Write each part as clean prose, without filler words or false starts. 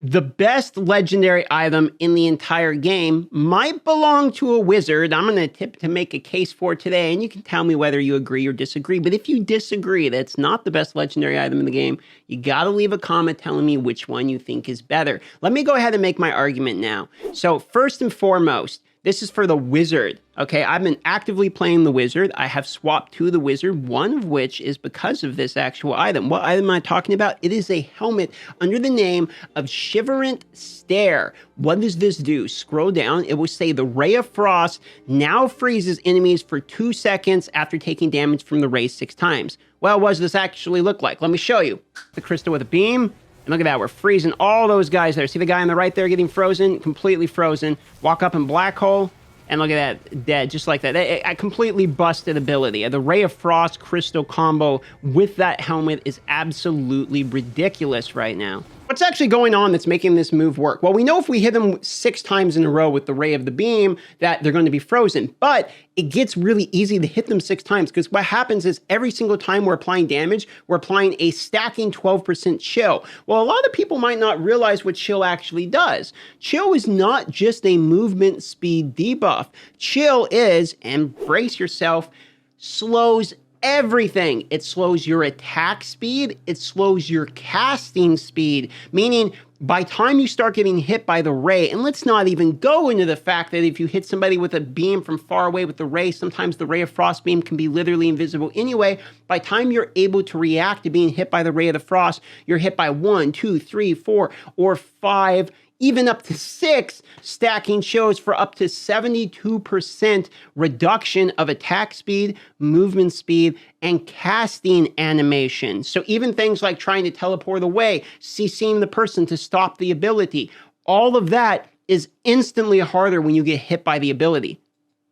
The best legendary item in the entire game might belong to a wizard. I'm going to attempt to make a case for it today, and you can tell me whether you agree or disagree. But if you disagree that it's not the best legendary item in the game, you got to leave a comment telling me which one you think is better. Let me go ahead and make my argument now. So first and foremost, this is for the wizard, okay? I've been actively playing the wizard. I have swapped to the wizard, one of which is because of this actual item. What item am I talking about? It is a helmet under the name of Shiverant Stare. What does this do? Scroll down, it will say the Ray of Frost now freezes enemies for 2 seconds after taking damage from the ray 6 times. Well, what does this actually look like? Let me show you. The crystal with a beam. And look at that, we're freezing all those guys there. See the guy on the right there getting frozen? Completely frozen. Walk up in black hole, and look at that, dead, just like that. A completely busted ability. The Ray of Frost crystal combo with that helmet is absolutely ridiculous right now. What's actually going on that's making this move work? Well, we know if we hit them 6 times in a row with the Ray of the Beam that they're going to be frozen, but it gets really easy to hit them 6 times because what happens is every single time we're applying damage, we're applying a stacking 12% chill. Well, a lot of people might not realize what chill actually does. Chill is not just a movement speed debuff. Chill is, and brace yourself, slows everything. It slows your attack speed. It slows your casting speed, meaning by time you start getting hit by the ray, and let's not even go into the fact that if you hit somebody with a beam from far away with the ray, sometimes the Ray of Frost beam can be literally invisible anyway. By time you're able to react to being hit by the Ray of the Frost, you're hit by 1, 2, 3, 4, or 5, even up to 6 stacking shows for up to 72% reduction of attack speed, movement speed, and casting animation. So even things like trying to teleport away, CCing the person to stop the ability, all of that is instantly harder when you get hit by the ability.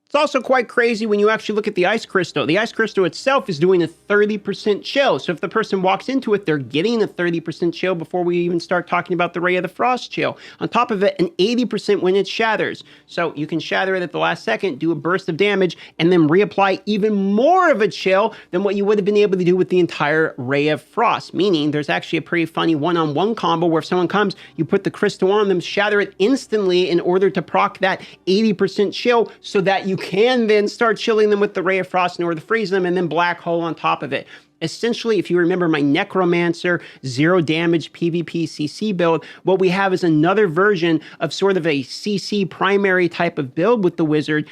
It's also quite crazy when you actually look at the ice crystal. The ice crystal itself is doing a 30% chill. So if the person walks into it, they're getting a 30% chill before we even start talking about the Ray of the Frost chill. On top of it, an 80% when it shatters. So you can shatter it at the last second, do a burst of damage, and then reapply even more of a chill than what you would have been able to do with the entire Ray of Frost. Meaning there's actually a pretty funny one-on-one combo where if someone comes, you put the crystal on them, shatter it instantly in order to proc that 80% chill so that you can then start chilling them with the Ray of Frost in order to freeze them, and then black hole on top of it. Essentially, if you remember my Necromancer 0 damage PvP CC build, what we have is another version of sort of a CC primary type of build with the wizard,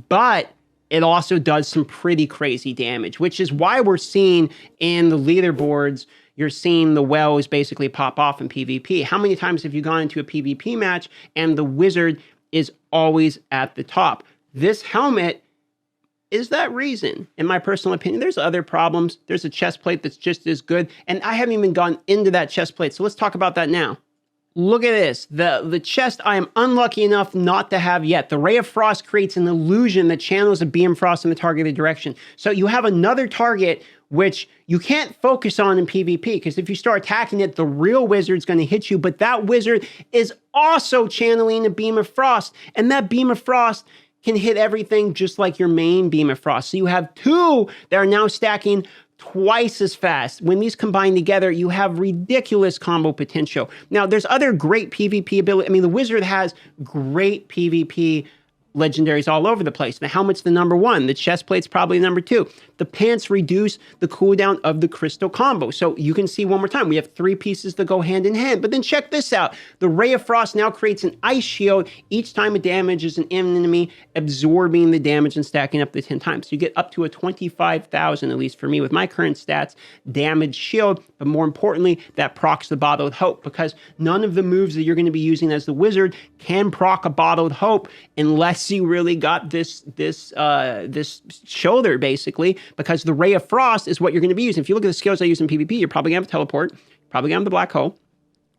but it also does some pretty crazy damage, which is why we're seeing in the leaderboards, you're seeing the wells basically pop off in PvP. How many times have you gone into a PvP match and the wizard is always at the top? This helmet is that reason, in my personal opinion. There's other problems. There's a chest plate that's just as good, and I haven't even gone into that chest plate, so let's talk about that now. Look at this. The chest I am unlucky enough not to have yet. The Ray of Frost creates an illusion that channels a beam frost in the targeted direction. So you have another target which you can't focus on in PvP, because if you start attacking it, the real wizard's going to hit you, but that wizard is also channeling a beam of frost, and that beam of frost can hit everything just like your main beam of frost. So you have 2 that are now stacking twice as fast. When these combine together, you have ridiculous combo potential. Now, there's other great PvP ability. I mean, the wizard has great PvP legendaries all over the place. The helmet's the number 1. The chest plate's probably number 2. The pants reduce the cooldown of the crystal combo. So you can see one more time, we have 3 pieces that go hand in hand. But then check this out. The Ray of Frost now creates an ice shield each time it damages an enemy, absorbing the damage and stacking up to 10 times. So you get up to a 25,000, at least for me with my current stats, damage shield. But more importantly, that procs the Bottled Hope, because none of the moves that you're going to be using as the wizard can proc a Bottled Hope unless you really got this shoulder, basically, because the Ray of Frost is what you're going to be using. If you look at the skills I use in PvP, you're probably going to have teleport, probably going to have the black hole,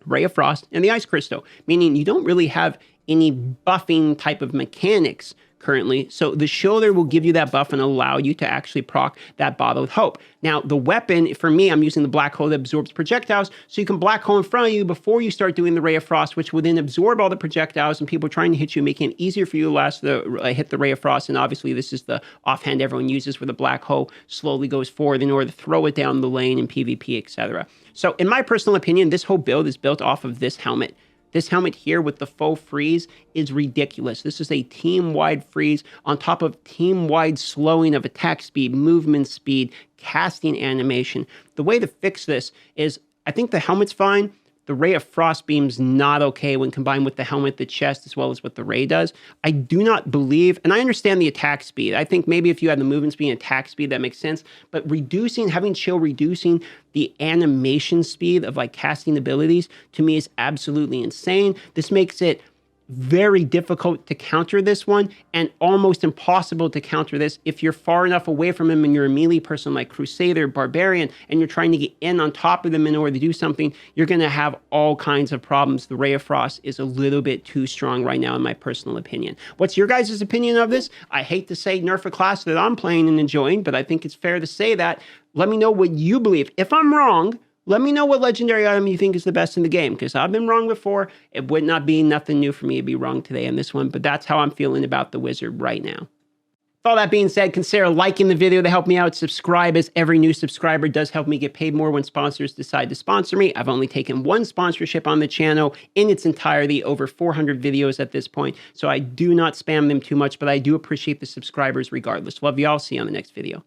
Ray of Frost, and the ice crystal, meaning you don't really have any buffing type of mechanics currently. So the shoulder will give you that buff and allow you to actually proc that Bottled Hope. Now, the weapon, for me, I'm using the black hole that absorbs projectiles, so you can black hole in front of you before you start doing the Ray of Frost, which will then absorb all the projectiles and people trying to hit you, making it easier for you to hit the Ray of Frost. And obviously, this is the offhand everyone uses, where the black hole slowly goes forward in order to throw it down the lane in PvP, etc. So in my personal opinion, this whole build is built off of this helmet. This helmet here with the faux freeze is ridiculous. This is a team-wide freeze on top of team-wide slowing of attack speed, movement speed, casting animation. The way to fix this is, I think the helmet's fine. The Ray of Frost Beam's not okay when combined with the helmet, the chest, as well as what the Ray does. I do not believe, and I understand the attack speed. I think maybe if you had the movement speed and attack speed, that makes sense. But having chill reducing the animation speed of like casting abilities to me is absolutely insane. This makes it very difficult to counter this one and almost impossible to counter this if you're far enough away from him and you're a melee person like Crusader, Barbarian, and you're trying to get in on top of them in order to do something. You're going to have all kinds of problems. The Ray of Frost is a little bit too strong right now in my personal opinion. What's your guys' opinion of this? I hate to say nerf a class that I'm playing and enjoying, but I think it's fair to say that. Let me know what you believe. If I'm wrong, let me know what legendary item you think is the best in the game, because I've been wrong before. It would not be nothing new for me to be wrong today on this one, but that's how I'm feeling about the wizard right now. With all that being said, consider liking the video to help me out. Subscribe, as every new subscriber does help me get paid more when sponsors decide to sponsor me. I've only taken one sponsorship on the channel in its entirety, over 400 videos at this point, so I do not spam them too much, but I do appreciate the subscribers regardless. Love y'all. See you on the next video.